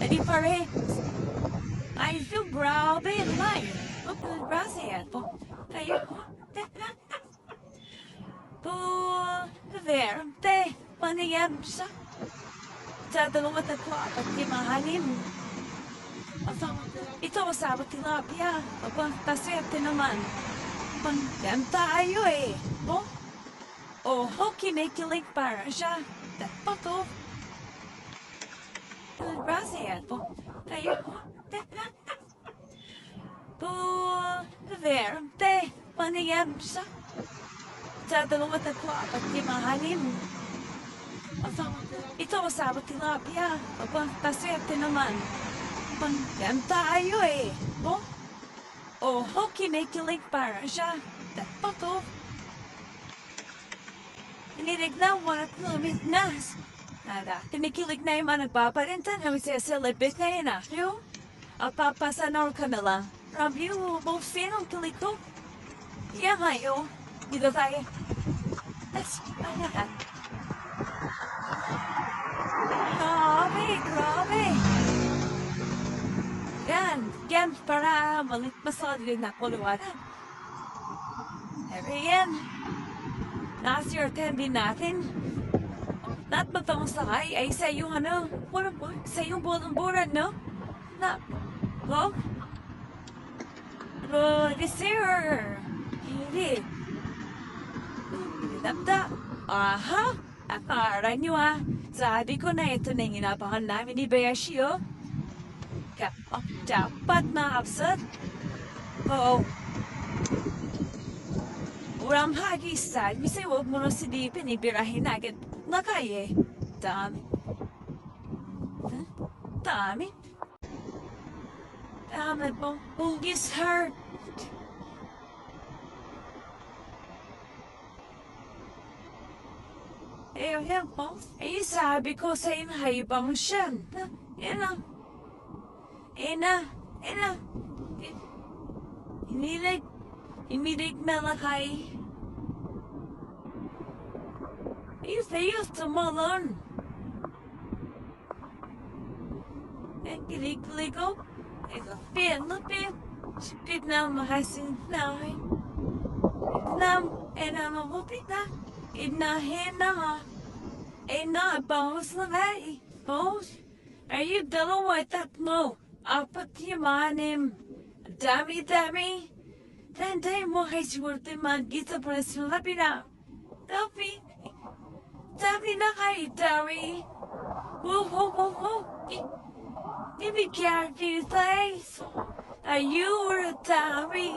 Di pare. Ay, so grabe ang layo. Grabe yan po. Tayo. Po, verte. Panayam siya. Sa dalawat at po, apat limahanin. Ito masabot tilapia. Aba, taswerte naman. Pangyan tayo eh. Oh, kinikilig para siya. Dapat to. Grabe yan po. Tayo. Po, verte. Panayam siya. Sa dalawat at po, apat limahanin. Ito masabot tilapia. Aba, taswerte naman. Pangyan tayo eh. Oh, kinikilig para siya. Dapat to. Kinilig na walat lumit nas. Nada, kinikilig na yung mga nagpaparintan na magsasalibit na yun ako. Papasanor ka na lang. Review mo sinong kilig ko. Yan kayo. Dito tayo. That's ayan. Grabe. Yan, para malit masalid na kuluwanan. Yan. Nasirten din natin. At magpamasakay ay sa iyong sa iyong bulan, no? Sir. Hindi. Damda. Aha. Akara niyo sabi ko na ito na yung inapahan namin ni Beashio. Dapat maabsat. Uram hagisag, misay huwag mo na silipin, ibirahin agad na kaya. Dami mo, hugis hurt. Yan po, sabi ko sa inhaibang siya. Inilig malakay. Ayos tumalon. Kilig ko. Lapin. Sipit na makasin na. Mabupit na. Inahin na. Bangus na kay. Ayun, dalawa, tatlo. Apat limanim. Dami. Tanday mo kay swerte magkita para sa lapina. Dami na kay Dari. Ibigyan kita. Ayun, Dari.